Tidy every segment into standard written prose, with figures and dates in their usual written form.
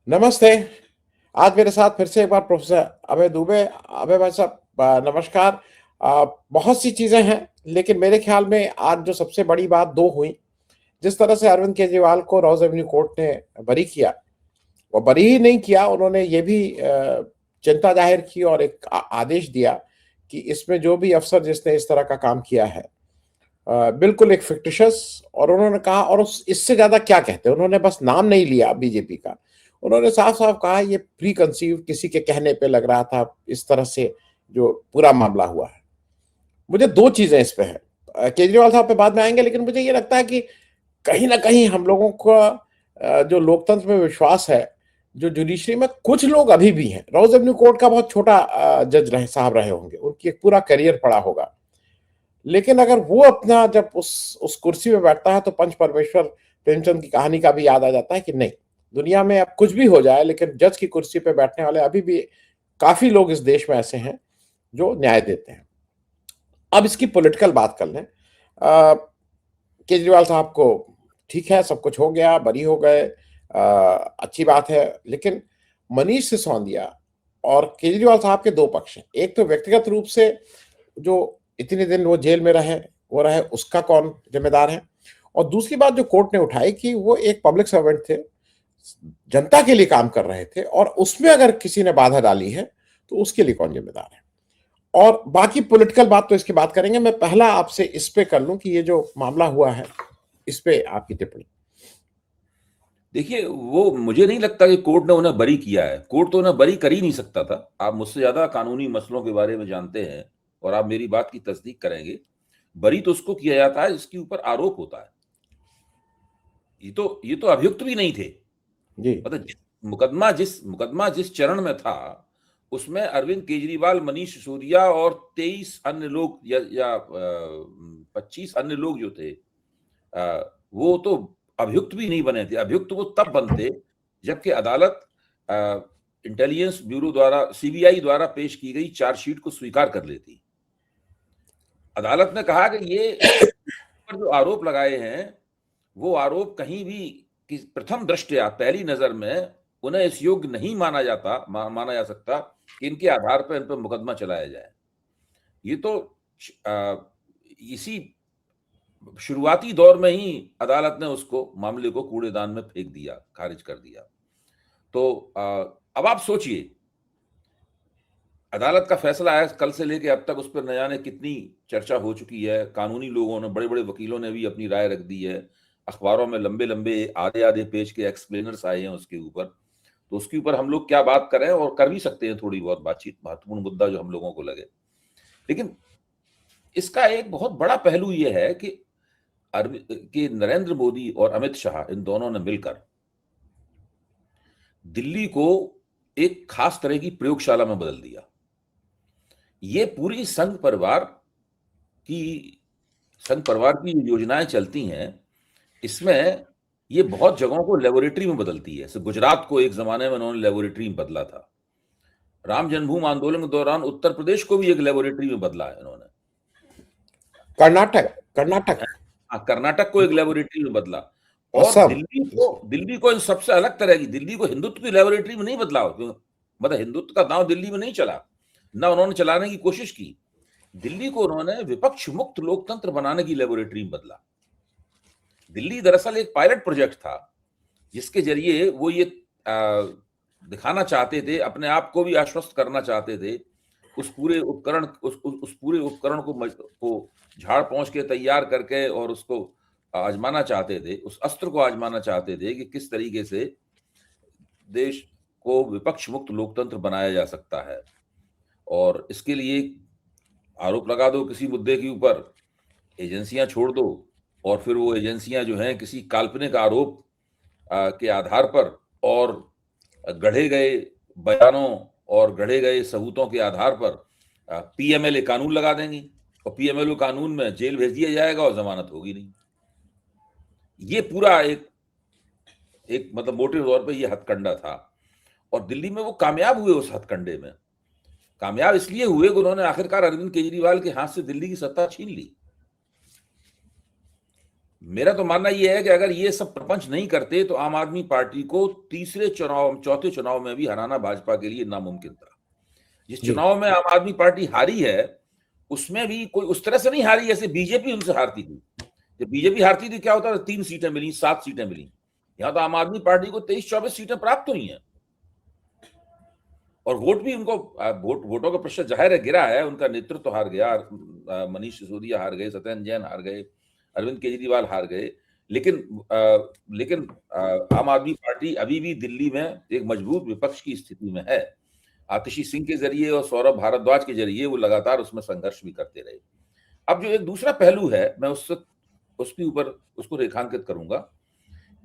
नमस्ते। आज मेरे साथ फिर से एक बार प्रोफ़ेसर अभय दुबे। अभय भाई साहब, नमस्कार। बहुत सी चीज़ें हैं, लेकिन मेरे ख़्याल में आज जो सबसे बड़ी बात 2 हुई। जिस तरह से अरविंद केजरीवाल को रोज़ एवेन्यू कोर्ट ने बरी किया, वो बरी ही नहीं किया, उन्होंने ये भी चिंता ज़ाहिर की और एक आदेश दिया कि इसमें जो भी अफ़सर जिसने इस तरह का काम किया है, बिल्कुल एक फ़िक्टिशियस। और उन्होंने कहा, और उस इससे ज़्यादा क्या कहते हैं, उन्होंने बस नाम नहीं लिया बीजेपी का। उन्होंने साफ-साफ कहा ये प्री कंसीव्ड किसी के कहने पे लग रहा था, इस तरह से जो पूरा मामला हुआ है। मुझे 2 चीज़ें इस पे हैं। केजरीवाल साहब पे बाद में आएँगे, लेकिन मुझे ये लगता है कि कहीं न कहीं हम लोगों का जो लोकतंत्र में विश्वास है, जो जुडिशरी में कुछ लोग अभी भी हैं। रोज़ एवेन्यू कोर्ट का बहुत छोटा जज रहे साहब रहे होंगे, उनकी एक पूरा करियर पड़ा होगा। लेकिन अगर वो अपना जब उस कुर्सी पे बैठता है, तो पंच परमेश्वर प्रेमचंद की कहानी का भी याद आ जाता है कि नहीं, दुनिया में अब कुछ भी हो जाए, लेकिन जज की कुर्सी पे बैठने वाले अभी भी काफ़ी लोग इस देश में ऐसे हैं, जो न्याय देते हैं। अब इसकी पॉलिटिकल बात कर लें। केजरीवाल साहब को ठीक है, सब कुछ हो गया, बरी हो गए, अच्छी बात है। लेकिन मनीष सिसोदिया और केजरीवाल साहब के 2 पक्ष हैं। एक तो व्यक्तिगत रूप से जो इतने दिन वो जेल में रहे, वो रहे, उसका कौन ज़िम्मेदार है? और दूसरी बात जो कोर्ट ने उठाई कि वो एक पब्लिक सर्वेंट थे, जनता के लिए काम कर रहे थे, और उसमें अगर किसी ने बाधा डाली है, तो उसके लिए कौन ज़िम्मेदार है? और बाकी पॉलिटिकल बात तो इसके बाद करेंगे। मैं पहला आपसे इस पे कर लूँ कि ये जो मामला हुआ है, इस पे आपकी टिप्पणी। देखिए, वो मुझे नहीं लगता कि कोर्ट ने उन्हें बरी किया है। कोर्ट तो उन्हें बरी कर ही नहीं सकता था। आप मुझसे ज़्यादा कानूनी मसलों के बारे में जानते हैं और आप मेरी बात की तस्दीक करेंगे। बरी तो उसको किया जाता है जिसके ऊपर आरोप होता है। ये तो अभियुक्त भी नहीं थे। जी, मतलब मुकदमा जिस चरण में था, उसमें अरविंद केजरीवाल, मनीष सिसोदिया और 23 अन्य लोग या 25 अन्य लोग जो थे, वो तो अभियुक्त भी नहीं बने थे। अभियुक्त वो तब बनते जबकि अदालत इंटेलिजेंस ब्यूरो द्वारा, सीबीआई द्वारा पेश की गई चार्जशीट को स्वीकार कर लेती। अदालत ने कहा कि ये पर जो आरोप लगाए हैं, वो आरोप कहीं भी प्रथम दृष्टया, पहली नजर में उन्हें इस योग्य नहीं माना जा सकता कि इनके आधार पर इन पर मुकदमा चलाया जाए। ये तो आ, इसी शुरुआती दौर में ही अदालत ने उसको, मामले को कूड़ेदान में फेंक दिया, खारिज कर दिया। तो अब आप सोचिए, अदालत का फैसला आया, कल से लेके अब तक उस पर न जाने कितनी चर्चा हो चुकी है। कानूनी लोगों ने, बड़े बड़े वकीलों ने भी अपनी राय रख दी है। अखबारों में लंबे लंबे आधे आधे पेज के एक्सप्लेनर्स आए हैं उसके ऊपर। तो उसके ऊपर हम लोग क्या बात करें, और कर भी सकते हैं थोड़ी बहुत बातचीत, महत्वपूर्ण मुद्दा जो हम लोगों को लगे। लेकिन इसका एक बहुत बड़ा पहलू यह है कि नरेंद्र मोदी और अमित शाह, इन दोनों ने मिलकर दिल्ली को एक खास तरह की प्रयोगशाला में बदल दिया। ये पूरी संघ परिवार की योजनाएं चलती हैं, इसमें ये बहुत जगहों को लेबोरेटरी में बदलती है। गुजरात को एक जमाने में उन्होंने लेबोरेटरी में बदला था। राम जन्मभूमि आंदोलन के दौरान उत्तर प्रदेश को भी एक लेबोरेटरी में बदला है इन्होंने। कर्नाटक कर्नाटक कर्नाटक को एक लेबोरेटरी में बदला। और असम। दिल्ली को इन सबसे अलग तरह की, दिल्ली को हिंदुत्व की लेबोरेटरी में नहीं बदला। मतलब हिंदुत्व का दांव दिल्ली में नहीं चला, ना उन्होंने चलाने की कोशिश की। दिल्ली को उन्होंने विपक्ष मुक्त लोकतंत्र बनाने की लेबोरेटरी में बदला। दिल्ली दरअसल एक पायलट प्रोजेक्ट था, जिसके जरिए वो ये दिखाना चाहते थे, अपने आप को भी आश्वस्त करना चाहते थे, उस पूरे उपकरण को झाड़ पहुंच के तैयार करके, और उसको आजमाना चाहते थे, उस अस्त्र को आजमाना चाहते थे कि किस तरीके से देश को विपक्ष मुक्त लोकतंत्र बनाया जा सकता है। और इसके लिए आरोप लगा दो किसी मुद्दे के ऊपर, एजेंसियां छोड़ दो, और फिर वो एजेंसियां जो हैं किसी काल्पनिक आरोप के आधार पर और गढ़े गए बयानों और गढ़े गए सबूतों के आधार पर पीएमएलए कानून लगा देंगी, और पीएमएलए कानून में जेल भेज दिया जाएगा और जमानत होगी नहीं। ये पूरा एक मतलब मोटे तौर पे ये हथकंडा था। और दिल्ली में वो कामयाब हुए उस हथकंडे में। कामयाब इसलिए हुए कि उन्होंने आखिरकार अरविंद केजरीवाल के हाथ से दिल्ली की सत्ता छीन ली। मेरा तो मानना यह है कि अगर ये सब प्रपंच नहीं करते तो आम आदमी पार्टी को तीसरे चुनाव, चौथे चुनाव में भी हराना भाजपा के लिए नामुमकिन था। जिस जी। चुनाव में आम आदमी पार्टी हारी है, उसमें भी कोई उस तरह से नहीं हारी जैसे बीजेपी उनसे हारती थी। जब बीजेपी हारती थी क्या होता था, 3 सीटें मिली, 7 सीटें मिली। यहां तो आम आदमी पार्टी को 23-24 सीटें प्राप्त हुई हैं और वोट भी उनको, वोटों का प्रतिशत जाहिर है गिरा है। उनका नेतृत्व तो हार गया, मनीष सिसोदिया हार गए, सत्येंद्र जैन हार गए, अरविंद केजरीवाल हार गए, लेकिन आम आदमी पार्टी अभी भी दिल्ली में एक मजबूत विपक्ष की स्थिति में है। आतिशी सिंह के जरिए और सौरभ भारद्वाज के जरिए वो लगातार उसमें संघर्ष भी करते रहे। अब जो एक दूसरा पहलू है, मैं उसके ऊपर उसको रेखांकित करूंगा।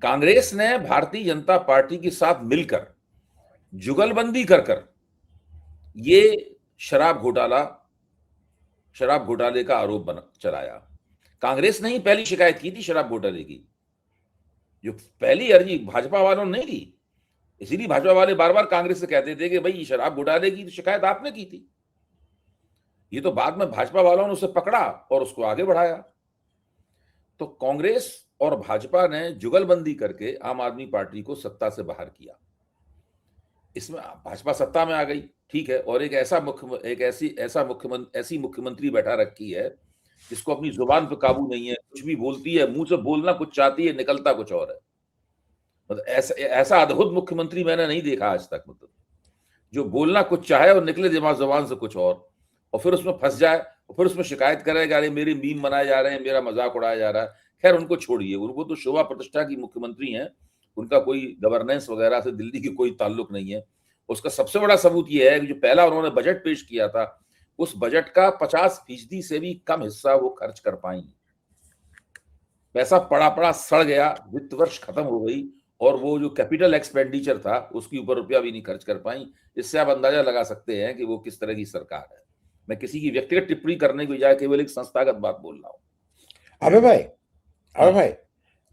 कांग्रेस ने भारतीय जनता पार्टी के साथ मिलकर जुगलबंदी कर ये शराब घोटाले का आरोप चलाया। कांग्रेस ने ही पहली शिकायत की थी शराब घोटाले की, जो पहली अर्जी भाजपा वालों ने नहीं दी। इसीलिए भाजपा वाले बार बार कांग्रेस से कहते थे कि भाई शराब घोटाले की शिकायत आपने की थी। ये तो बाद में भाजपा वालों ने उसे पकड़ा और उसको आगे बढ़ाया। तो कांग्रेस और भाजपा ने जुगलबंदी करके आम आदमी पार्टी को सत्ता से बाहर किया। इसमें भाजपा सत्ता में आ गई, ठीक है, और ऐसी मुख्यमंत्री बैठा रखी है जिसको अपनी जुबान पे काबू नहीं है, कुछ भी बोलती है, मुंह से बोलना कुछ चाहती है, निकलता कुछ और है। मतलब ऐसा अद्भुत मुख्यमंत्री मैंने नहीं देखा आज तक। मतलब जो बोलना कुछ चाहे और निकले दिमाग जुबान से कुछ और फिर उसमें फंस जाए और फिर उसमें शिकायत करेगा, अरे मेरे मीम बनाए जा रहे हैं, मेरा मजाक उड़ाया जा रहा है। खैर उनको छोड़िए, उनको तो शोभा प्रतिष्ठा की मुख्यमंत्री हैं, उनका कोई गवर्नेंस वगैरह से दिल्ली की कोई ताल्लुक नहीं है। उसका सबसे बड़ा सबूत यह है कि जो पहला उन्होंने बजट पेश किया था, उस बजट का 50% से भी कम हिस्सा वो खर्च कर पाई। पैसा पड़ा सड़ गया, वित्त वर्ष खत्म हो गई और वो जो कैपिटल एक्सपेंडिचर था उसके ऊपर रुपया भी नहीं खर्च कर पाई। इससे आप अंदाजा लगा सकते हैं कि वो किस तरह की सरकार है। मैं किसी की व्यक्तिगत टिप्पणी करने की बजाय केवल एक संस्थागत बात बोल रहा हूँ। अबे भाई, हाँ।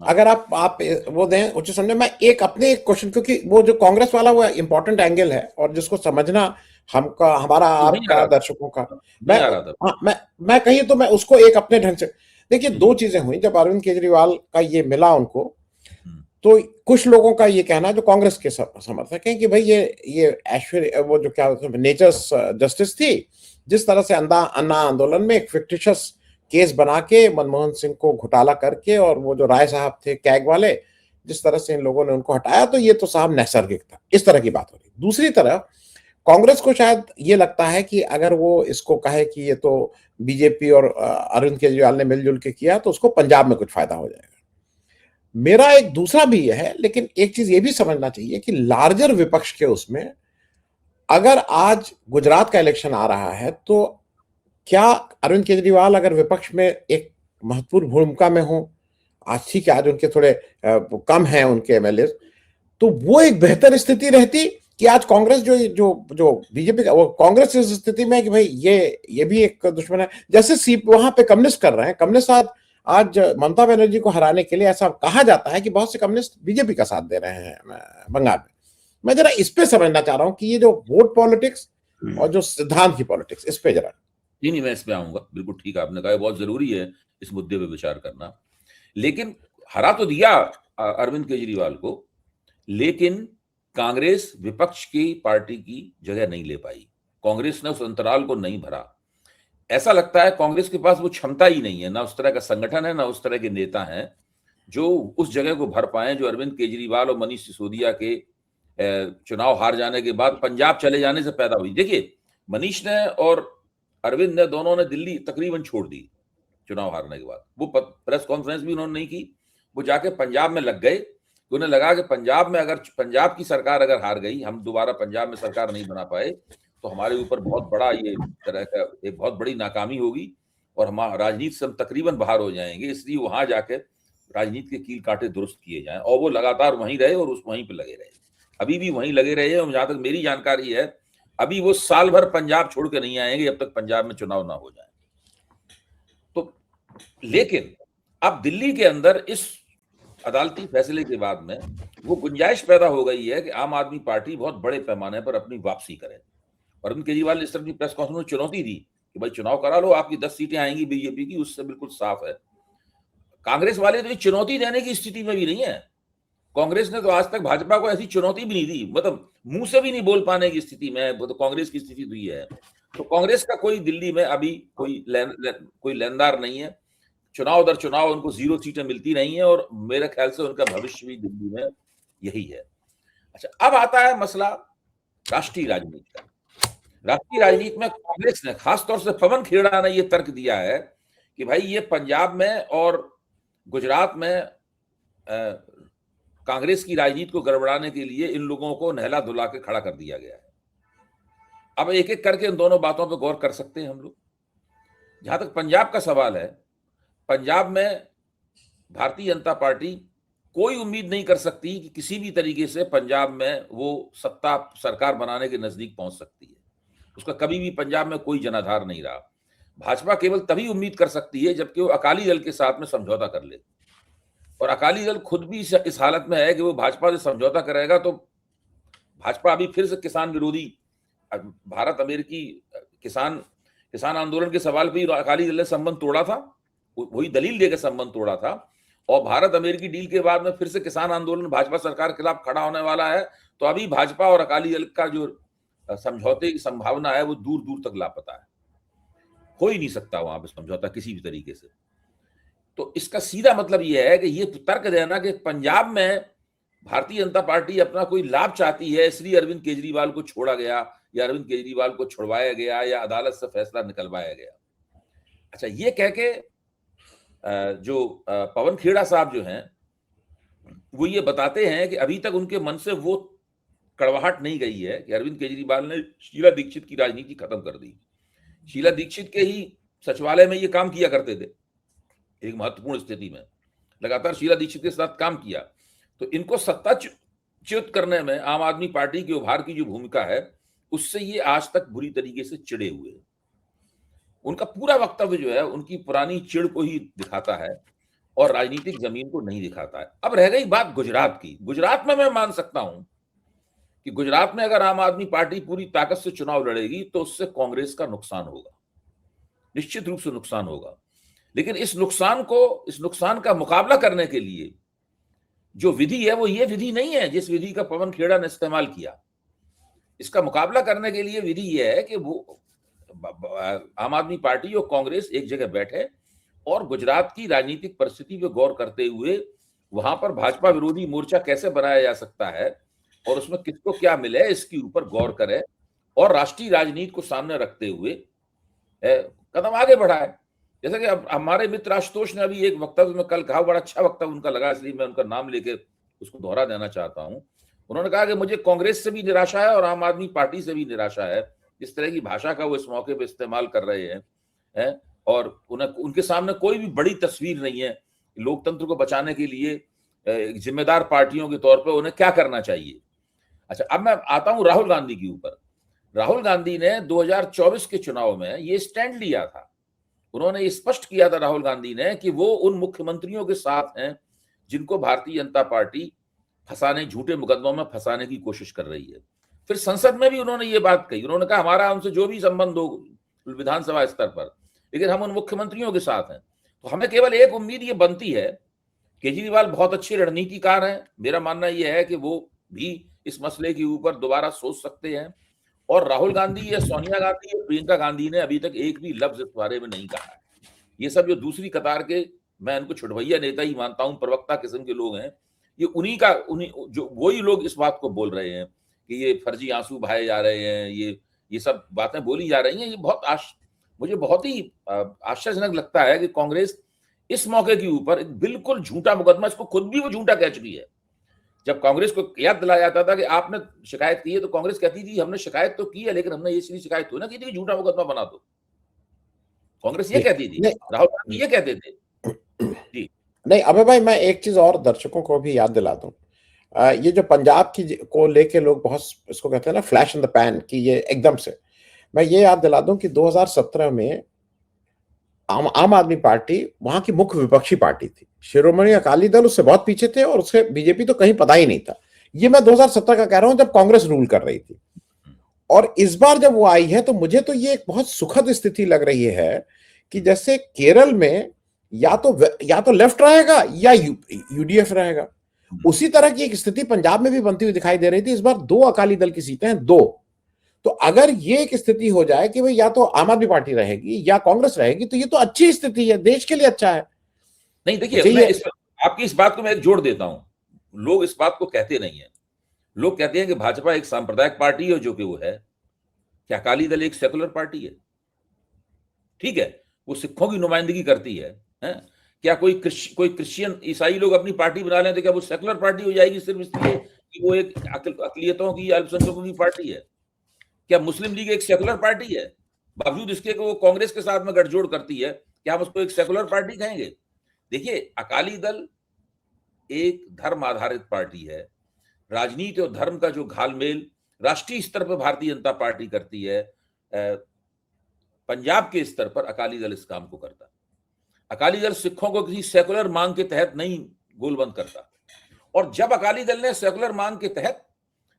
अगर आप वो दें उचित समझे, मैं एक अपने एक क्वेश्चन, क्योंकि वो जो कांग्रेस वाला वो इंपॉर्टेंट एंगल है और जिसको समझना हमका, हमारा, आपका, दर्शकों का, नहीं आ रहा था। हाँ, मैं कहीं तो मैं उसको एक अपने ढंग से देखिए। दो चीजें हुई जब अरविंद केजरीवाल का ये मिला उनको, तो कुछ लोगों का ये कहना है जो कांग्रेस के समर्थक हैं कि भाई ये ऐश्वर्य, वो जो क्या नेचर्स जस्टिस थी, जिस तरह से अन्ना आंदोलन में एक फिक्टिशियस केस बना के मनमोहन सिंह को घोटाला करके, और वो जो राय साहब थे कैग वाले, जिस तरह से इन लोगों ने उनको हटाया, तो ये तो साहब नैसर्गिक था। इस तरह की बात हो रही। दूसरी तरफ कांग्रेस को शायद ये लगता है कि अगर वो इसको कहे कि ये तो बीजेपी और अरविंद केजरीवाल ने मिलजुल के किया, तो उसको पंजाब में कुछ फायदा हो जाएगा। मेरा एक दूसरा भी यह है, लेकिन एक चीज ये भी समझना चाहिए कि लार्जर विपक्ष के उसमें, अगर आज गुजरात का इलेक्शन आ रहा है, तो क्या अरविंद केजरीवाल अगर विपक्ष में एक महत्वपूर्ण भूमिका में हो, आज ठीक है, आज उनके थोड़े कम हैं उनके एमएलए, तो वो एक बेहतर स्थिति रहती कि आज कांग्रेस जो जो जो बीजेपी का, वो कांग्रेस इस स्थिति में कि भाई ये भी एक दुश्मन है, जैसे वहां पे कम्युनिस्ट कर रहे हैं। कम्युनिस्ट आज ममता बनर्जी को हराने के लिए ऐसा कहा जाता है कि बहुत से कम्युनिस्ट बीजेपी का साथ दे रहे हैं बंगाल में। मैं जरा इस पे समझना चाह रहा हूं कि ये जो वोट पॉलिटिक्स और जो सिद्धांत की पॉलिटिक्स, इस पे जरा। नहीं, मैं इस पे आऊंगा। बिल्कुल ठीक आपने कहा, बहुत जरूरी है इस मुद्दे पे विचार करना। लेकिन हरा तो दिया अरविंद केजरीवाल को, लेकिन कांग्रेस विपक्ष की पार्टी की जगह नहीं ले पाई। कांग्रेस ने उस अंतराल को नहीं भरा। ऐसा लगता है कांग्रेस के पास वो क्षमता ही नहीं है, ना उस तरह का संगठन है, ना उस तरह के नेता हैं जो उस जगह को भर पाए जो अरविंद केजरीवाल और मनीष सिसोदिया के चुनाव हार जाने के बाद पंजाब चले जाने से पैदा हुई। देखिए, मनीष ने और अरविंद ने, दोनों ने दिल्ली तकरीबन छोड़ दी चुनाव हारने के बाद। वो प्रेस कॉन्फ्रेंस भी उन्होंने नहीं की, वो जाके पंजाब में लग गए। तो उन्हें लगा कि पंजाब में, अगर पंजाब की सरकार अगर हार गई, हम दोबारा पंजाब में सरकार नहीं बना पाए, तो हमारे ऊपर बहुत बड़ा ये तरह का एक बहुत बड़ी नाकामी होगी और हम राजनीति से हम तकरीबन बाहर हो जाएंगे। इसलिए वहां जाके राजनीति के कील कांटे दुरुस्त किए जाएं, और वो लगातार वहीं रहे और वहीं पे लगे रहे। अभी भी वहीं लगे रहे हैं। जहां तक मेरी जानकारी है, अभी वो साल भर पंजाब छोड़ के नहीं आएंगे जब तक पंजाब में चुनाव ना हो जाए। तो लेकिन अब दिल्ली के अंदर इस अदालती फैसले के बाद में वो गुंजाइश पैदा हो गई है कि आम आदमी पार्टी बहुत बड़े पैमाने पर अपनी वापसी करे। अरविंद केजरीवाल ने इस तरह की प्रेस कॉन्फ्रेंस में चुनौती दी कि भाई चुनाव करा लो, आपकी 10 सीटें आएंगी बीजेपी की, उससे बिल्कुल साफ है। कांग्रेस वाले तो ये चुनौती देने की स्थिति में भी नहीं है। कांग्रेस ने तो आज तक भाजपा को ऐसी चुनौती भी नहीं दी, मतलब मुंह से भी नहीं बोल पाने की स्थिति में वो तो कांग्रेस की स्थिति हुई है। तो कांग्रेस का कोई दिल्ली में अभी कोई लेनदार नहीं है। चुनाव दर चुनाव उनको 0 सीटें मिलती नहीं है और मेरे ख्याल से उनका भविष्य भी दिल्ली में यही है। अच्छा, अब आता है मसला राष्ट्रीय राजनीति का। राष्ट्रीय राजनीति में कांग्रेस ने, खासतौर से पवन खेड़ा ने यह तर्क दिया है कि भाई ये पंजाब में और गुजरात में कांग्रेस की राजनीति को गड़बड़ाने के लिए इन लोगों को नहला धुला के खड़ा कर दिया गया है। अब एक एक करके इन दोनों बातों पर गौर कर सकते हैं हम लोग। जहां तक पंजाब का सवाल है, पंजाब में भारतीय जनता पार्टी कोई उम्मीद नहीं कर सकती कि किसी भी तरीके से पंजाब में वो सत्ता सरकार बनाने के नजदीक पहुंच सकती है। उसका कभी भी पंजाब में कोई जनाधार नहीं रहा। भाजपा केवल तभी उम्मीद कर सकती है जबकि वो अकाली दल के साथ में समझौता कर ले, और अकाली दल खुद भी इस हालत में है कि वो भाजपा से समझौता करेगा तो भाजपा अभी फिर से किसान विरोधी, भारत अमेरिकी किसान आंदोलन के सवाल पे अकाली दल ने संबंध तोड़ा था, वही दलील देकर संबंध तोड़ा था, और भारत अमेरिकी डील के बाद में फिर से किसान आंदोलन भाजपा सरकार के खिलाफ खड़ा होने वाला है। तो अभी भाजपा और अकाली दल का जो समझौते की संभावना है वो दूर दूर तक लापता है। हो ही नहीं सकता वहां पे समझौता किसी भी तरीके से। तो इसका सीधा मतलब यह है कि ये तर्क देना कि पंजाब में भारतीय जनता पार्टी अपना कोई लाभ चाहती है इसलिए अरविंद केजरीवाल को छोड़ा गया या अरविंद केजरीवाल को छुड़वाया गया या अदालत से फैसला निकलवाया गया। अच्छा, ये कह के जो पवन खेड़ा साहब जो हैं वो ये बताते हैं कि अभी तक उनके मन से वो कड़वाहट नहीं गई है कि अरविंद केजरीवाल ने शीला दीक्षित की राजनीति खत्म कर दी। शीला दीक्षित के ही सचिवालय में ये काम किया करते थे, एक महत्वपूर्ण स्थिति में लगातार शीला दीक्षित के साथ काम किया। तो इनको सत्ता च्युत करने में आम आदमी पार्टी के उभार की जो भूमिका है उससे ये आज तक बुरी तरीके से चिढ़े हुए हैं। उनका पूरा वक्तव्य जो है उनकी पुरानी चिढ़ को ही दिखाता है और राजनीतिक जमीन को नहीं दिखाता है। अब रह गई बात गुजरात की। गुजरात में मैं मान सकता हूं कि गुजरात में अगर आम आदमी पार्टी पूरी ताकत से चुनाव लड़ेगी तो उससे कांग्रेस का नुकसान होगा, निश्चित रूप से नुकसान होगा। लेकिन इस नुकसान का मुकाबला करने के लिए जो विधि है वो ये विधि नहीं है जिस विधि का पवन खेड़ा ने इस्तेमाल किया। इसका मुकाबला करने के लिए विधि यह है कि वो आम आदमी पार्टी और कांग्रेस एक जगह बैठे और गुजरात की राजनीतिक परिस्थिति पे गौर करते हुए वहां पर भाजपा विरोधी मोर्चा कैसे बनाया जा सकता है और उसमें किसको क्या मिले इसके ऊपर गौर करे और राष्ट्रीय राजनीति को सामने रखते हुए कदम आगे बढ़ाए। जैसे कि अब हमारे मित्र आशुतोष ने अभी एक वक्तव्य में कल कहा, बड़ा अच्छा वक्तव्य उनका लगा, इसलिए मैं उनका नाम लेके उसको दोहरा देना चाहता हूं। उन्होंने कहा कि मुझे कांग्रेस से भी निराशा है और आम आदमी पार्टी से भी निराशा है, जिस तरह की भाषा का वो इस मौके पे इस्तेमाल कर रहे हैं और उनके सामने कोई भी बड़ी तस्वीर नहीं है लोकतंत्र को बचाने के लिए जिम्मेदार पार्टियों के तौर पर उन्हें क्या करना चाहिए। अच्छा, अब मैं आता हूं राहुल गांधी के ऊपर। राहुल गांधी ने 2024 के चुनाव में ये स्टैंड लिया था। उन्होंने ये स्पष्ट किया था राहुल गांधी ने कि वो उन मुख्यमंत्रियों के साथ हैं जिनको भारतीय जनता पार्टी झूठे मुकदमों में फंसाने की कोशिश कर रही है। फिर संसद में भी उन्होंने ये बात कही, उन्होंने कहा हमारा उनसे जो भी संबंध हो विधानसभा स्तर पर, लेकिन हम उन मुख्यमंत्रियों के साथ हैं। तो हमें केवल एक उम्मीद ये बनती है, केजरीवाल बहुत अच्छे रणनीतिकार हैं, मेरा मानना यह है कि वो भी इस मसले के ऊपर दोबारा सोच सकते हैं, और राहुल गांधी या सोनिया गांधी या प्रियंका गांधी ने अभी तक एक भी लफ्ज इस बारे में नहीं कहा है। ये सब जो दूसरी कतार के, मैं इनको छुटभैया नेता ही मानता हूं, प्रवक्ता किस्म के लोग हैं, ये उन्हीं जो वही लोग इस बात को बोल रहे हैं कि ये फर्जी आंसू बहाए जा रहे हैं, ये सब बातें बोली जा रही हैं। ये मुझे बहुत ही आश्चर्यजनक लगता है कि कांग्रेस इस मौके के ऊपर एक बिल्कुल झूठा मुकदमा, इसको खुद भी वो झूठा कह चुकी है। जब कांग्रेस को याद दिलाया जाता था कि आपने शिकायत की है, तो कांग्रेस कहती थी हमने शिकायत तो की है, लेकिन हमने इसलिए शिकायत थोड़ी ना की थी कि झूठा मुकदमा बना दो। कांग्रेस ये कहती थी, राहुल गांधी ये कहते थे। जी नहीं, अबे भाई मैं एक चीज और दर्शकों को भी याद दिला दूं। ये जो पंजाब की को लेके लोग बहुत इसको कहते हैं ना फ्लैश इन द पैन कि ये एकदम से, मैं ये याद दिला दूं कि 2017 में आम आदमी पार्टी वहां की मुख्य विपक्षी पार्टी थी। शिरोमणि अकाली दल उससे बहुत पीछे थे और उससे बीजेपी तो कहीं पता ही नहीं था। ये मैं 2017 का कह रहा हूं जब कांग्रेस रूल कर रही थी। और इस बार जब वो आई है तो मुझे तो ये एक बहुत सुखद स्थिति लग रही है कि जैसे केरल में या तो लेफ्ट रहेगा या यूडीएफ रहेगा। उसी तरह की एक स्थिति पंजाब में भी बनती हुई दिखाई दे रही थी। इस बार 2 अकाली दल की सीटें हैं, 2। तो अगर ये एक स्थिति हो जाए कि भाई या तो आम आदमी पार्टी रहेगी या कांग्रेस रहेगी, तो ये तो अच्छी स्थिति है, देश के लिए अच्छा है। नहीं देखिए, मैं आपकी इस बात को मैं एक जोड़ देता हूं। लोग इस बात को कहते नहीं है। लोग कहते हैं कि भाजपा एक सांप्रदायिक पार्टी है, जो कि वो है। क्या अकाली दल एक सेकुलर पार्टी है? ठीक है, वो सिखों की नुमाइंदगी करती है, हैं? क्या कोई क्रिश्चियन ईसाई लोग अपनी पार्टी बना लें तो क्या वो सेकुलर पार्टी हो जाएगी सिर्फ इसलिए कि वो एक अकलियतों की, अल्पसंख्यकों की पार्टी है? क्या मुस्लिम लीग एक सेकुलर पार्टी है? बावजूद इसके कि वो कांग्रेस के साथ में गठजोड़ करती है, क्या हम उसको एक सेकुलर पार्टी कहेंगे? देखिए, अकाली दल एक धर्म आधारित पार्टी है। राजनीति और धर्म का जो घालमेल राष्ट्रीय स्तर पर भारतीय जनता पार्टी करती है, पंजाब के स्तर पर अकाली दल इस काम को करता है। अकाली दल सिखों को किसी सेकुलर मांग के तहत नहीं गोलबंद करता। और जब अकाली दल ने सेकुलर मांग के तहत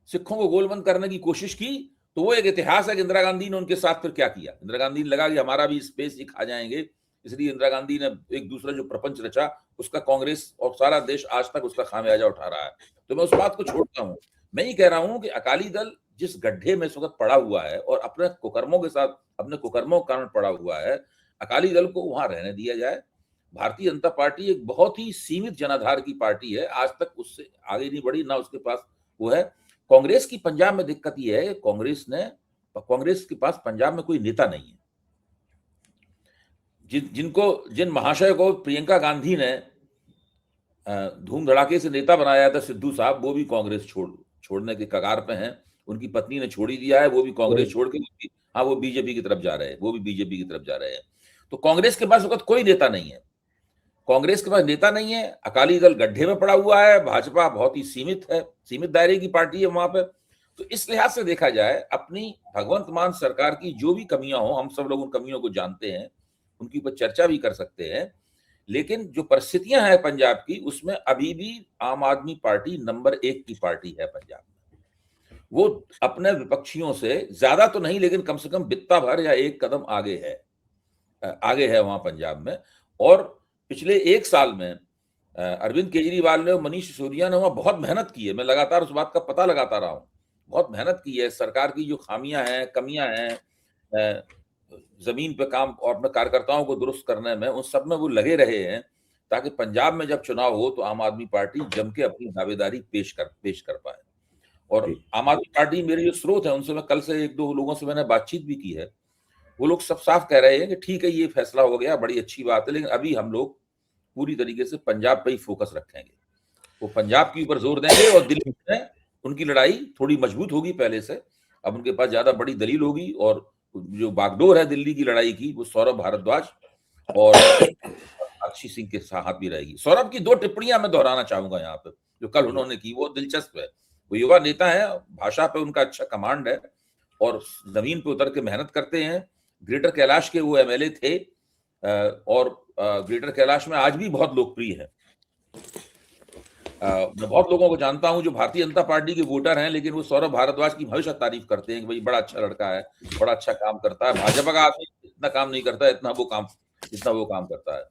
सिखों को गोलबंद करने की कोशिश की, तो वो एक इतिहास है कि इंदिरा गांधी ने उनके साथ फिर क्या किया। इंदिरा गांधी ने लगा कि हमारा भी स्पेस ही खा जाएंगे, इसलिए इंदिरा गांधी ने एक दूसरा जो प्रपंच रचा, उसका कांग्रेस और सारा देश आज तक उसका खामियाजा उठा रहा है। तो मैं उस बात को छोड़ता हूं। मैं ये कह रहा हूं कि अकाली दल जिस गड्ढे में इस वक्त पड़ा हुआ है और अपने कुकर्मों के साथ, अपने कुकर्मों के कारण पड़ा हुआ है, अकाली दल को वहां रहने दिया जाए। भारतीय जनता पार्टी एक बहुत ही सीमित जनाधार की पार्टी है, आज तक उससे आगे नहीं बढ़ी, ना उसके पास वो है। कांग्रेस की पंजाब में दिक्कत यह है, कांग्रेस के पास पंजाब में कोई नेता नहीं है। जिन महाशय को प्रियंका गांधी ने धूम धड़ाके से नेता बनाया था, सिद्धू साहब, वो भी कांग्रेस छोड़ने के कगार पे हैं। उनकी पत्नी ने छोड़ ही दिया है, वो भी कांग्रेस छोड़ के वो बीजेपी की तरफ जा रहे हैं, वो भी बीजेपी की तरफ जा रहे हैं। तो कांग्रेस के पास वक्त कोई नेता नहीं है। कांग्रेस के पास नेता नहीं है। अकाली दल गड्ढे में पड़ा हुआ है। भाजपा बहुत ही सीमित है, सीमित दायरे की पार्टी है वहां पे। तो इस लिहाज से देखा जाए, अपनी भगवंत मान सरकार की जो भी कमियां हो, हम सब लोग उन कमियों को जानते हैं, उनके ऊपर चर्चा भी कर सकते हैं। लेकिन जो परिस्थितियां हैं पंजाब की, उसमें अभी भी आम आदमी पार्टी नंबर 1 की पार्टी है पंजाब में। वो अपने विपक्षियों से ज्यादा तो नहीं, लेकिन कम से कम बित्ता भर या एक कदम आगे है वहां पंजाब में। और पिछले 1 साल में अरविंद केजरीवाल ने और मनीष सिसोदिया ने वहां बहुत मेहनत की है। मैं लगातार उस बात का पता लगाता रहा हूं। बहुत मेहनत की है। सरकार की जो खामियां हैं, कमियां हैं, जमीन पे काम और अपने कार्यकर्ताओं को दुरुस्त करने में, उन सब में वो लगे रहे हैं, ताकि पंजाब में जब चुनाव हो तो आम आदमी पार्टी जम के अपनी दावेदारी पेश कर पाए। और आम आदमी पार्टी, मेरे जो स्रोत है उनसे मैं कल से 1-2 लोगों से मैंने बातचीत भी की है। वो लोग सब साफ कह रहे हैं कि ठीक है, ये फैसला हो गया, बड़ी अच्छी बात है, लेकिन अभी हम लोग पूरी तरीके से पंजाब पे ही फोकस रखेंगे। वो पंजाब के ऊपर जोर देंगे और दिल्ली में उनकी लड़ाई थोड़ी मजबूत होगी पहले से। अब उनके पास ज्यादा बड़ी दलील होगी, और जो बागडोर है दिल्ली की लड़ाई की, वो सौरभ भारद्वाज और अक्षय सिंह के साथ भी रहेगी। सौरभ की 2 टिप्पणियां मैं दोहराना चाहूंगा यहाँ पे, जो कल उन्होंने की, वो दिलचस्प है। वो युवा नेता है, भाषा पे उनका अच्छा कमांड है और जमीन पे उतर के मेहनत करते हैं। ग्रेटर कैलाश के वो एमएलए थे और ग्रेटर कैलाश में आज भी बहुत लोकप्रिय है। मैं बहुत लोगों को जानता हूं जो भारतीय जनता पार्टी के वोटर हैं, लेकिन वो सौरभ भारद्वाज की हमेशा तारीफ करते हैं कि भाई बड़ा अच्छा लड़का है, बड़ा अच्छा काम करता है। भाजपा का आदमी इतना काम नहीं करता है इतना वो काम करता है।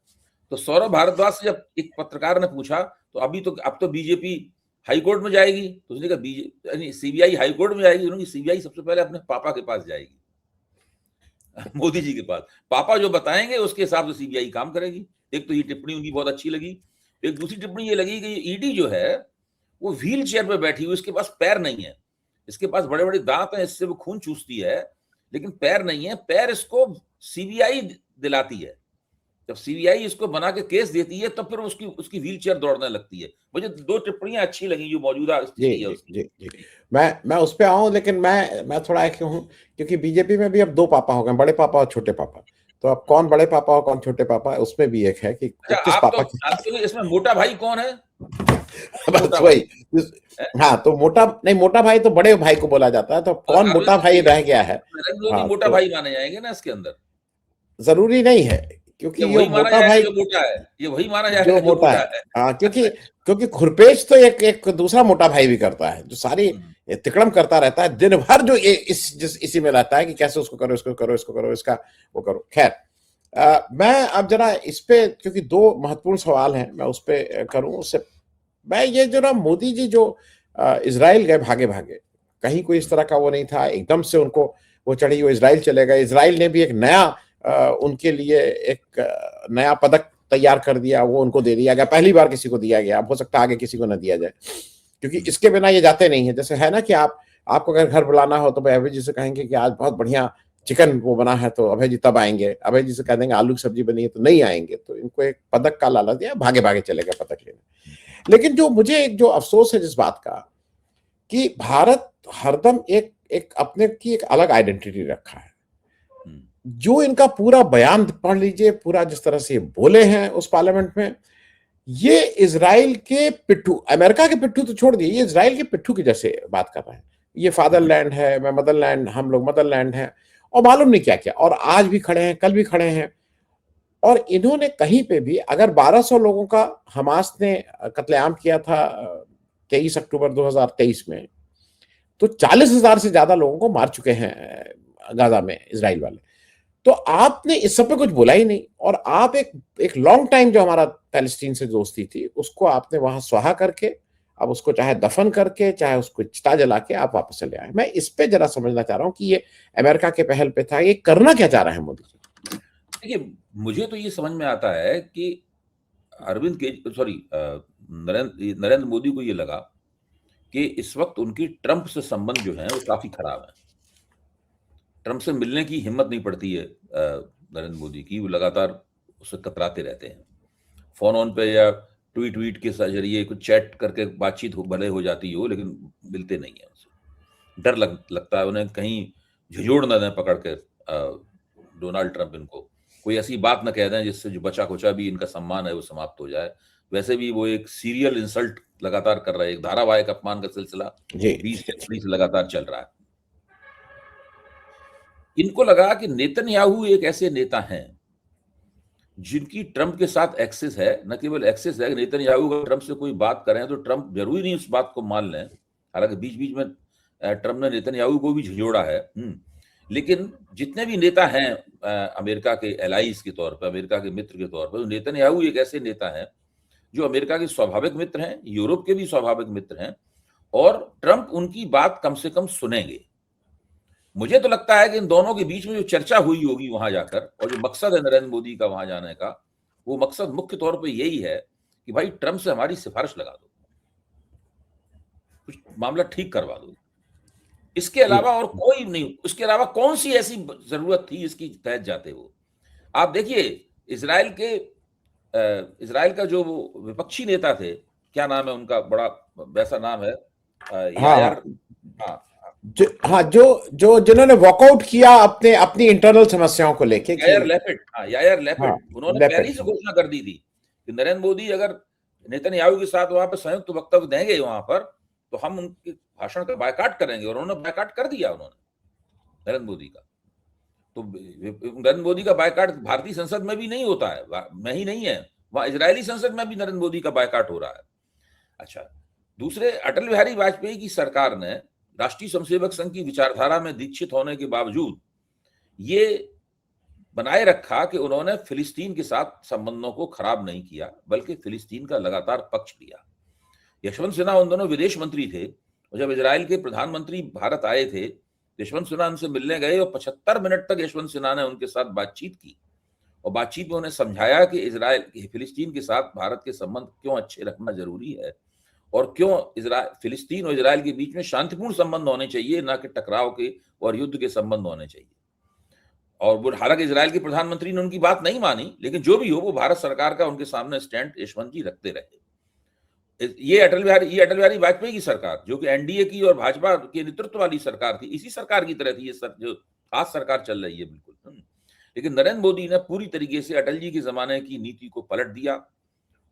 तो सौरभ भारद्वाज से जब एक पत्रकार ने पूछा, तो अब तो बीजेपी हाई कोर्ट में जाएगी, तो उसने कहा सीबीआई हाई कोर्ट में जाएगी। उन्होंने सीबीआई सबसे पहले अपने पापा के पास जाएगी, मोदी जी के पास। पापा जो बताएंगे उसके हिसाब से सीबीआई काम करेगी। एक तो ये टिप्पणी उनकी बहुत अच्छी लगी। एक दूसरी टिप्पणी ये लगी कि ईडी जो है वो व्हील चेयर पे बैठी हुई, इसके पास पैर नहीं है। इसके पास बड़े बड़े दांत हैं, इससे वो खून चूसती है, लेकिन पैर नहीं है। पैर इसको सीबीआई दिलाती है। जब सीबीआई इसको बना के केस देती है, तब फिर उसकी व्हील चेयर दौड़ने लगती है। मुझे 2 टिप्पणियां अच्छी लगी जो मौजूदा स्थिति है उसकी। जी। मैं उस पे आऊं, लेकिन मैं थोड़ा क्यों हूं, क्योंकि बीजेपी में भी अब 2 पापा हो गए, बड़े पापा और छोटे पापा। तो अब कौन बड़े पापा और कौन छोटे पापा है, उसमें भी एक है कि किस आप पापा तो जानते हो इसमें मोटा भाई कौन है? बस वही। हाँ, तो मोटा भाई तो बड़े भाई को बोला जाता है, तो कौन मोटा भाई रह गया है? हाँ, मोटा भाई माने जाएंगे ना इसके अंदर? जरूरी नहीं है, क्योंकि ये मोटा भाई जो मोटा है, ये वही माना जाएगा जो मोटा है। हाँ, क्योंकि खुरपेश तो एक दूसरा मोटा भाई भी करता है, जो सारी तिकड़म करता रहता है दिन भर, जो इसी में रहता है कि कैसे उसको करो, इसको करो, इसको करो, इसका वो करो। खैर, मैं अब जरा इस पे, क्योंकि दो महत्वपूर्ण सवाल हैं, मैं उस पे करूं उससे मैं ये जो ना मोदी जी जो इजराइल गए भागे भागे, कहीं कोई इस तरह का वो नहीं था, एकदम से उनको वो चढ़ी, वो इजराइल चले गए। इजराइल ने भी एक नया उनके लिए एक नया पदक तैयार कर दिया, वो उनको दे दिया गया, पहली बार किसी को दिया गया, अब हो सकता है आगे किसी को ना दिया जाए, क्योंकि इसके बिना ये जाते नहीं है। जैसे है ना कि आपको अगर घर बुलाना हो तो अभय जी से कहेंगे कि आज बहुत बढ़िया चिकन वो बना है, तो अभय जी तब आएंगे। अभय जी से कह देंगे आलू की सब्जी बनी है तो नहीं आएंगे। तो इनको एक पदक का लालच दिया, भागे भागे चले गए पदक लेने। लेकिन जो मुझे एक जो अफसोस है जिस बात का, कि भारत हरदम एक एक अपने की एक अलग आइडेंटिटी रखा है। जो इनका पूरा बयान पढ़ लीजिए, पूरा जिस तरह से बोले हैं उस पार्लियामेंट में, ये इजराइल के पिट्ठू, अमेरिका के पिट्ठू तो छोड़ दिए, ये इजराइल के पिट्ठू की जैसे बात कर रहे हैं। ये फादरलैंड है, मैं मदरलैंड, हम लोग मदरलैंड है, और मालूम नहीं क्या क्या, और आज भी खड़े हैं, कल भी खड़े हैं। और इन्होंने कहीं पे भी, अगर 1200 लोगों का हमास ने कत्लेआम किया था 23 अक्टूबर 2023 में, तो 40,000 से ज्यादा लोगों को मार चुके हैं गाजा में इजराइल वाले। तो आपने इस सब पे कुछ बोला ही नहीं, और आप एक लॉन्ग टाइम जो हमारा पैलेस्टीन से दोस्ती थी उसको आपने वहां स्वाहा करके, अब उसको चाहे दफन करके चाहे उसको चिता जला के आप वापस चले आए। मैं इस पे जरा समझना चाह रहा हूं कि ये अमेरिका के पहल पे था, ये करना क्या चाह रहे हैं मोदी जी? देखिए, मुझे तो ये समझ में आता है कि नरेंद्र मोदी को ये लगा कि इस वक्त उनकी ट्रंप से संबंध जो है वो काफी खराब है। ट्रंप से मिलने की हिम्मत नहीं पड़ती है नरेंद्र मोदी की, वो लगातार उससे कतराते रहते हैं। फोन ऑन पे या ट्वीट के जरिए कुछ चैट करके बातचीत भले हो जाती हो, लेकिन मिलते नहीं है उनसे। डर लगता है उन्हें कहीं झिझोड़ न दें पकड़ के डोनाल्ड ट्रंप इनको, कोई ऐसी बात न कह दें जिससे जो बचा खुचा भी इनका सम्मान है वो समाप्त हो जाए। वैसे भी वो एक सीरियल इंसल्ट लगातार कर रहे हैं, एक धारावाहिक अपमान का सिलसिला जी 20 जनवरी से लगातार चल रहा है। इनको लगा कि नेतन्याहू एक ऐसे नेता हैं जिनकी ट्रंप के साथ एक्सेस है, न केवल एक्सेस है, नेतन्याहू अगर ट्रंप से कोई बात करें तो ट्रंप जरूरी नहीं उस बात को मान लें। हालांकि बीच बीच में ट्रंप ने नेतन्याहू को भी झिझोड़ा है, लेकिन जितने भी नेता हैं अमेरिका के एलाइज के तौर पर, अमेरिका के मित्र के तौर पर, नेतन्याहू एक ऐसे नेता हैं जो अमेरिका के स्वाभाविक मित्र हैं, यूरोप के भी स्वाभाविक मित्र हैं, और ट्रंप उनकी बात कम से कम सुनेंगे। मुझे तो लगता है कि इन दोनों के बीच में जो चर्चा हुई होगी वहां जाकर, और जो मकसद है नरेंद्र मोदी का वहां जाने का, वो मकसद मुख्य तौर पे यही है कि भाई ट्रंप से हमारी सिफारिश लगा दो, कुछ मामला ठीक करवा दो। इसके अलावा और कोई नहीं, उसके अलावा कौन सी ऐसी जरूरत थी इसकी तहत जाते हो। आप देखिए, इसराइल का जो विपक्षी नेता थे, क्या नाम है उनका, बड़ा वैसा नाम है, हाँ यायर, हाँ हाँ, हाँ, जो जो जिन्होंने वॉकआउट किया अपने अपनी इंटरनल समस्याओं को लेके कि यायर लैपिड, हाँ यायर हाँ, लैपिड, उन्होंने पहले लेपेड, ही से घोषणा कर दी थी कि नरेंद्र मोदी अगर नेतन्याहू के साथ वहां पर संयुक्त वक्तव्य देंगे वहां पर, तो हम उनके भाषण का बायकाट करेंगे, और उन्होंने बायकाट कर दिया उन्होंने नरेंद्र मोदी का। तो नरेंद्र मोदी का बायकाट भारतीय संसद में भी नहीं होता है, में ही नहीं है, वहां इजरायली संसद में भी नरेंद्र मोदी का बायकाट हो रहा है। अच्छा, दूसरे, अटल बिहारी वाजपेयी की सरकार ने राष्ट्रीय स्वयंसेवक संघ की विचारधारा में दीक्षित होने के बावजूद ये बनाए रखा कि उन्होंने फिलिस्तीन के साथ संबंधों को खराब नहीं किया, बल्कि फिलिस्तीन का लगातार पक्ष लिया। यशवंत सिन्हा उन दोनों विदेश मंत्री थे, और जब इजराइल के प्रधानमंत्री भारत आए थे, यशवंत सिन्हा उनसे मिलने गए, और 75 मिनट तक यशवंत सिन्हा ने उनके साथ बातचीत की, और बातचीत में उन्हें समझाया कि इजराइल फिलिस्तीन के साथ भारत के संबंध क्यों अच्छे रखना जरूरी है, और क्यों फिलिस्तीन और इजराइल के बीच में शांतिपूर्ण संबंध होने चाहिए, ना कि टकराव के और युद्ध के संबंध होने चाहिए। और वो, हालांकि इजराइल के प्रधानमंत्री ने उनकी बात नहीं मानी, लेकिन जो भी हो, वो भारत सरकार का उनके सामने स्टैंड यशवंत जी रखते रहे। ये अटल बिहारी वाजपेयी की सरकार, जो कि एनडीए की और भाजपा के नेतृत्व वाली सरकार थी, इसी सरकार की तरह थी ये जो आज सरकार चल रही है, बिल्कुल। लेकिन नरेंद्र मोदी ने पूरी तरीके से अटल जी के जमाने की नीति को पलट दिया,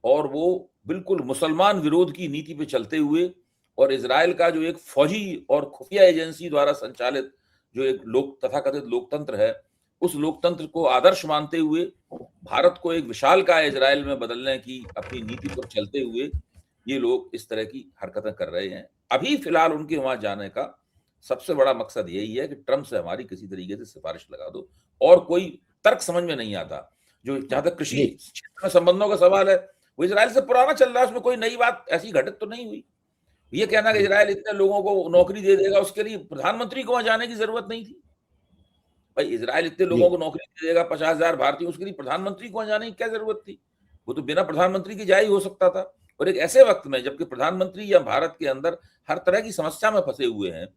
और वो बिल्कुल मुसलमान विरोध की नीति पे चलते हुए, और इजराइल का जो एक फौजी और खुफिया एजेंसी द्वारा संचालित जो एक तथाकथित लोकतंत्र है, उस लोकतंत्र को आदर्श मानते हुए भारत को एक विशालकाय इजराइल में बदलने की अपनी नीति पर चलते हुए ये लोग इस तरह की हरकतें कर रहे हैं। अभी फिलहाल उनके वहां जाने का सबसे बड़ा मकसद यही है कि ट्रंप से हमारी किसी तरीके से सिफारिश लगा दो, और कोई तर्क समझ में नहीं आता। जो जहां तक कृषि जी क्षेत्र में संबंधों का सवाल है, वो इसराइल से पुराना चल रहा है, उसमें कोई नई बात ऐसी घटित तो नहीं हुई। ये कहना कि जी इसराइल इतने लोगों को नौकरी दे देगा, उसके लिए प्रधानमंत्री को वहां जाने की जरूरत नहीं थी। भाई इसराइल इतने लोगों जी को नौकरी दे देगा, 50,000 भारतीय, उसके लिए प्रधानमंत्री को वहां जाने की क्या जरूरत थी? वो तो बिना प्रधानमंत्री के जा ही हो सकता था। और एक ऐसे वक्त में जबकि प्रधानमंत्री या भारत के अंदर हर तरह की समस्या में फंसे हुए हैं,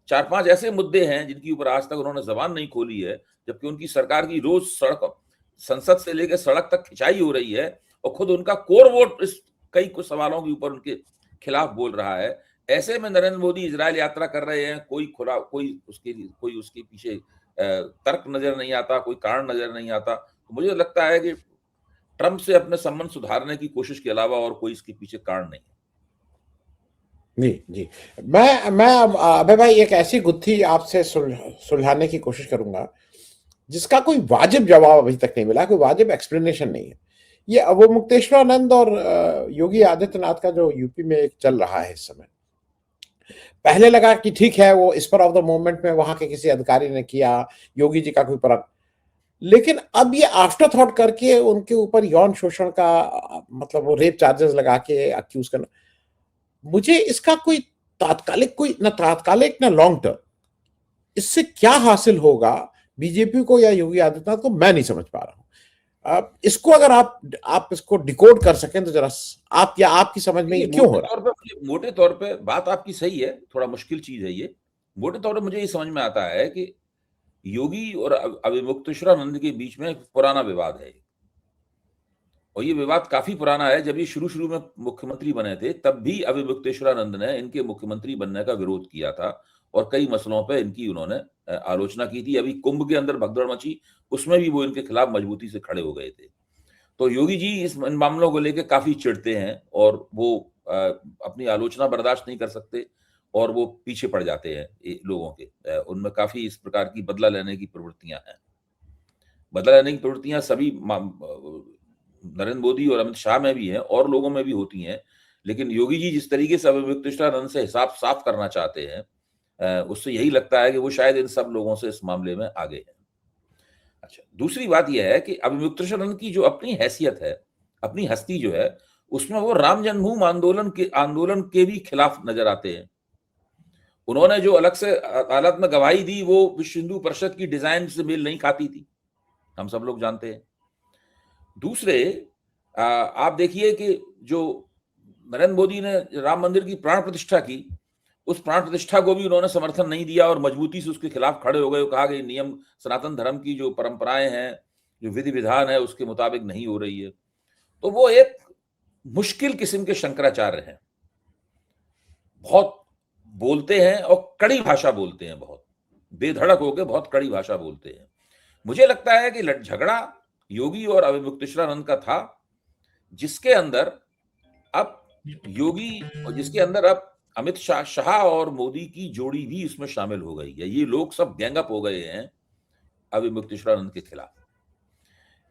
4-5 ऐसे मुद्दे हैं जिनके ऊपर आज तक उन्होंने जबान नहीं खोली है, जबकि उनकी सरकार की रोज सड़क, संसद से लेकर सड़क तक खिंचाई हो रही है, और खुद उनका कोर वोट इस कई कुछ सवालों के ऊपर उनके खिलाफ बोल रहा है। ऐसे में नरेंद्र मोदी इजराइल यात्रा कर रहे हैं, कोई उसके पीछे तर्क नजर नहीं आता, कोई कारण नजर नहीं आता। तो मुझे लगता है कि ट्रंप से अपने संबंध सुधारने की कोशिश के अलावा और कोई इसके पीछे कारण नहीं है। जी जी। मैं अब अबे भाई एक ऐसी गुत्थी आपसे सुलझाने की कोशिश करूंगा जिसका कोई वाजिब जवाब अभी तक नहीं मिला, कोई वाजिब एक्सप्लेनेशन नहीं है। ये अवमुक्तेश्वरानंद और योगी आदित्यनाथ का जो यूपी में एक चल रहा है इस समय, पहले लगा कि ठीक है वो स्पर ऑफ द मोमेंट में वहां के किसी अधिकारी ने किया, योगी जी का कोई पर, लेकिन अब ये आफ्टर थॉट करके उनके ऊपर यौन शोषण का मतलब वो रेप चार्जेस लगा के अक्यूज करना, मुझे इसका कोई तात्कालिक, कोई ना तात्कालिक ना लॉन्ग टर्म, इससे क्या हासिल होगा बीजेपी को या योगी आदित्यनाथ को, मैं नहीं समझ पा रहा हूं। इसको अगर आप इसको डिकोड कर सकें तो जरा आप, या आपकी समझ में ये क्यों हो रहा है? मोटे तौर पे बात आपकी सही है, थोड़ा मुश्किल चीज है ये। मोटे तौर पे मुझे ये समझ में आता है कि योगी और अविमुक्तेश्वरानंद के बीच में एक पुराना विवाद है, और ये विवाद काफी पुराना है। जब ये शुरू में मुख्यमंत्री बने थे, तब भी अविमुक्तेश्वरानंद ने इनके मुख्यमंत्री बनने का विरोध किया था, और कई मसलों पर इनकी उन्होंने आलोचना की थी। अभी कुंभ के अंदर भगदड़ मची, उसमें भी वो इनके खिलाफ मजबूती से खड़े हो गए थे। तो योगी जी इन मामलों को लेकर काफी चिढ़ते हैं, और वो अपनी आलोचना बर्दाश्त नहीं कर सकते, और वो पीछे पड़ जाते हैं लोगों के। उनमें काफी इस प्रकार की बदला लेने की प्रवृत्तियां हैं। बदला लेने की प्रवृत्तियां सभी नरेंद्र मोदी और अमित शाह में भी हैं, और लोगों में भी होती हैं। लेकिन योगी जी जिस तरीके से अविमुक्तेश्वरानंद से हिसाब साफ करना चाहते हैं, उससे यही लगता है कि वो शायद इन सब लोगों से इस मामले में आगे हैं। अच्छा, दूसरी बात यह है कि अविमुक्तेश्वरानंद की जो अपनी हैसियत है, अपनी हस्ती जो है, उसमें वो राम जन्मभूमि आंदोलन के भी खिलाफ नजर आते हैं। उन्होंने जो अलग से अदालत में गवाही दी, वो विश्व हिंदू परिषद की डिजाइन से मेल नहीं खाती थी, हम सब लोग जानते हैं। दूसरे, आप देखिए कि जो नरेंद्र मोदी ने राम मंदिर की प्राण प्रतिष्ठा की, उस प्राण प्रतिष्ठा को भी उन्होंने समर्थन नहीं दिया, और मजबूती से उसके खिलाफ खड़े हो गए। कहा कि नियम, सनातन धर्म की जो परंपराएं हैं, जो विधि विधान है, उसके मुताबिक नहीं हो रही है। तो वो एक मुश्किल किस्म के शंकराचार्य हैं, बहुत बोलते हैं और कड़ी भाषा बोलते हैं, बहुत बेधड़क होकर बहुत कड़ी भाषा बोलते हैं। मुझे लगता है कि झगड़ा योगी और अविमुक्तेश्वरानंद का था, जिसके अंदर अब अमित शाह और मोदी की जोड़ी भी इसमें शामिल हो गई है। ये लोग सब गैंग अप हो गए हैं अविमुक्तेश्वरानंद के खिलाफ।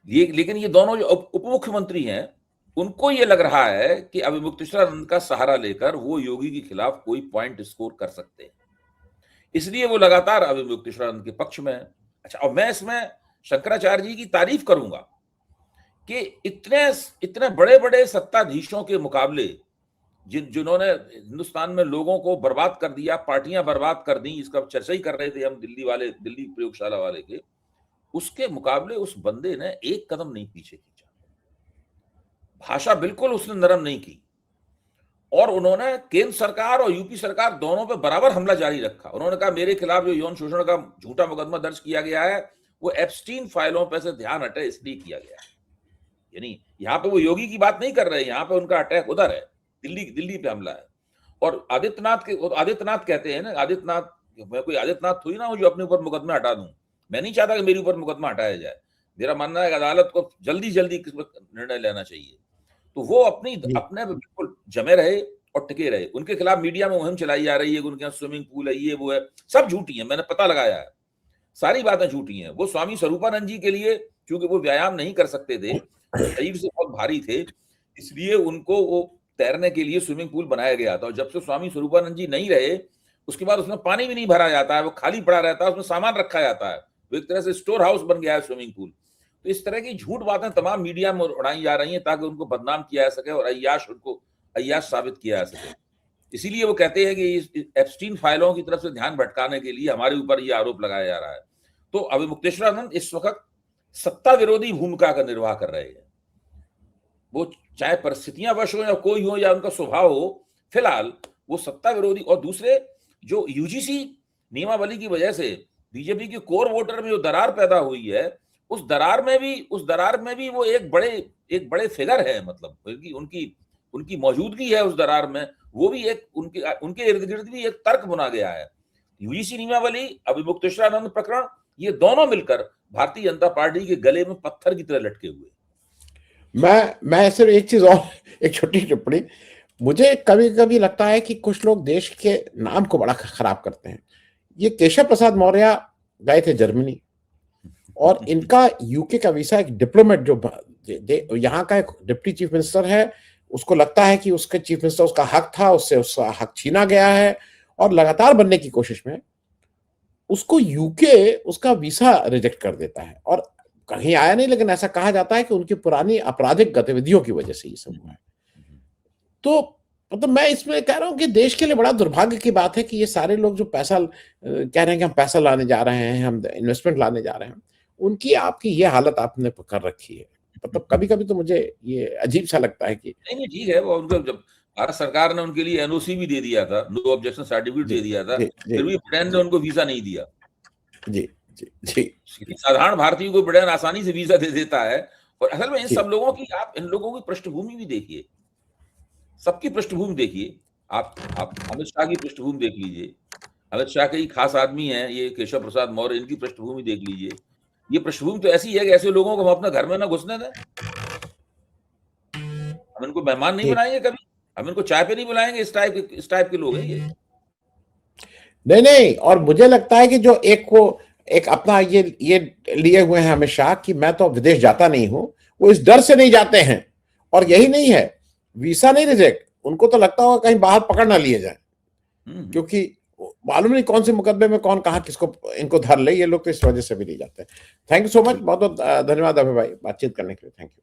लेकिन ये दोनों जो उप मुख्यमंत्री हैं, उनको ये लग रहा है कि अविमुक्तेश्वरानंद का सहारा लेकर वो योगी के खिलाफ कोई पॉइंट स्कोर कर सकते हैं, इसलिए वो लगातार अविमुक्तेश्वरानंद के पक्ष में है। अच्छा, और मैं इसमें शंकराचार्य जी की तारीफ करूंगा कि इतने बड़े बड़े सत्ताधीशों के मुकाबले, जिन्होंने हिंदुस्तान में लोगों को बर्बाद कर दिया, पार्टियां बर्बाद कर दी, इसका चर्चा ही कर रहे थे हम दिल्ली प्रयोगशाला वाले के, उसके मुकाबले उस बंदे ने एक कदम नहीं पीछे खींचा। भाषा बिल्कुल उसने नरम नहीं की, और उन्होंने केंद्र सरकार और यूपी सरकार दोनों पे बराबर हमला जारी रखा। उन्होंने कहा मेरे खिलाफ जो यौन शोषण का झूठा मुकदमा दर्ज किया गया है, वो एप्स्टीन फाइलों पे से ध्यान हटे इसलिए किया गया है। यानी यहाँ पे वो योगी की बात नहीं कर रहे हैं, यहाँ पे उनका अटैक उधर है, दिल्ली पे हमला है। और आदित्यनाथ कहते हैं ना, मैं कोई आदित्यनाथ थोड़ी ना हूं जो अपने ऊपर मुकदमा हटा दूं। मैं नहीं चाहता कि मेरे ऊपर मुकदमा हटाया जाए। मेरा मानना है कि अदालत को जल्दी निर्णय लेना चाहिए। तो वो अपने बिल्कुल जमे रहे और टिके रहे। उनके खिलाफ मीडिया में मुहिम चलाई जा रही है, उनके यहाँ स्विमिंग पूल है, ये वो है, सब झूठी है, मैंने पता लगाया है, सारी बातें झूठी हैं। वो स्वामी स्वरूपानंद जी के लिए, क्योंकि वो व्यायाम नहीं कर सकते थे, शरीर से बहुत भारी थे, इसलिए उनको वो तैरने के लिए स्विमिंग पूल बनाया गया था। और जब से स्वामी स्वरूपानंद जी नहीं रहे, उसके बाद उसमें पानी भी नहीं भरा जाता है, वो खाली पड़ा रहता है, उसमें सामान रखा जाता है। वो एक तरह से स्टोर हाउस बन गया है स्विमिंग पूल। तो इस तरह की झूठ बातें तमाम मीडिया में उड़ाई जा रही हैं ताकि उनको बदनाम किया जा सके और उनको अय्याश साबित किया जा सके। इसीलिए वो कहते हैं कि इस एप्स्टीन फाइलों की तरफ से ध्यान भटकाने के लिए हमारे ऊपर ये आरोप लगाया जा रहा है। तो अभिमुक्तेश्वरानंद इस वक्त सत्ता विरोधी भूमिका का निर्वाह कर रहे हैं। वो चाहे परिस्थितियां वश हो या कोई हो या उनका स्वभाव हो, फिलहाल वो सत्ता विरोधी। और दूसरे, जो यूजीसी नियमावली की वजह से बीजेपी के कोर वोटर में जो दरार पैदा हुई है, उस दरार में भी वो एक बड़े फिगर है। मतलब उनकी मौजूदगी है उस दरार में, वो भी एक उनके इर्द गिर्द भी एक तर्क बुना गया है। यूजीसी नियमावली, अभिमुक्तेश्वरानंद प्रकरण, ये दोनों मिलकर भारतीय जनता पार्टी के गले में पत्थर की तरह लटके हुए। मैं सिर्फ एक चीज और, एक छोटी टिप्पणी, मुझे कभी कभी लगता है कि कुछ लोग देश के नाम को बड़ा खराब करते हैं। ये केशव प्रसाद मौर्य गए थे जर्मनी, और इनका यूके का वीसा, एक डिप्लोमेट जो यहाँ का एक डिप्टी चीफ मिनिस्टर है, उसको लगता है कि उसके चीफ मिनिस्टर उसका हक था, उससे उसका हक छीना गया है, और लगातार बनने की कोशिश में उसको यूके उसका वीसा रिजेक्ट कर देता है। और कहीं आया नहीं, लेकिन ऐसा कहा जाता है कि उनकी पुरानी आपराधिक गतिविधियों की वजह से ये सब हुआ है। तो मतलब मैं इसमें कह रहा हूं कि देश के लिए बड़ा दुर्भाग्य की बात है कि ये सारे लोग जो पैसा कह रहे हैं कि हम पैसा लाने जा रहे हैं, हम इन्वेस्टमेंट लाने जा रहे हैं, उनकी आपकी ये हालत आपने कर रखी है। मतलब कभी कभी तो मुझे ये अजीब सा लगता है कि नहीं ठीक है। वो उनको जब भारत सरकार ने उनके लिए एनओसी भी दे दिया था, नो ऑब्जेक्शन सर्टिफिकेट दे दिया था, फिर भी ब्रिटेन ने उनको वीजा नहीं दिया। जी जी जी, साधारण भारतीय को ब्रिटेन आसानी से वीजा दे देता है। और असल में इन सब लोगों की, आप इन लोगों की पृष्ठभूमि भी देखिए, सबकी पृष्ठभूमि देखिए। आप अमित शाह की पृष्ठभूमि देख लीजिए, अमित शाह के ही खास आदमी है ये केशव प्रसाद मौर्य, इनकी पृष्ठभूमि देख लीजिए। ये पृष्ठभूमि तो ऐसी है कि ऐसे लोगों को हम अपने घर में ना घुसने दें। हम इनको मेहमान नहीं बनाएंगे कभी, हम इनको चाय पे नहीं बुलाएंगे। इस टाइप के लोग हैं ये। नहीं, और मुझे लगता है कि जो एक अपना ये लिए हुए हैं अमित शाह कि मैं तो विदेश जाता नहीं हूं, वो इस डर से नहीं जाते हैं। और यही नहीं है, वीसा नहीं रिजेक्ट, उनको तो लगता होगा कहीं बाहर पकड़ ना लिए जाए, क्योंकि मालूम नहीं कौन से मुकदमे में कौन कहा किसको इनको धर ले। ये लोग तो इस वजह से भी नहीं जाते। थैंक यू सो मच, बहुत बहुत धन्यवाद अभय भाई बातचीत करने के लिए। Thank you.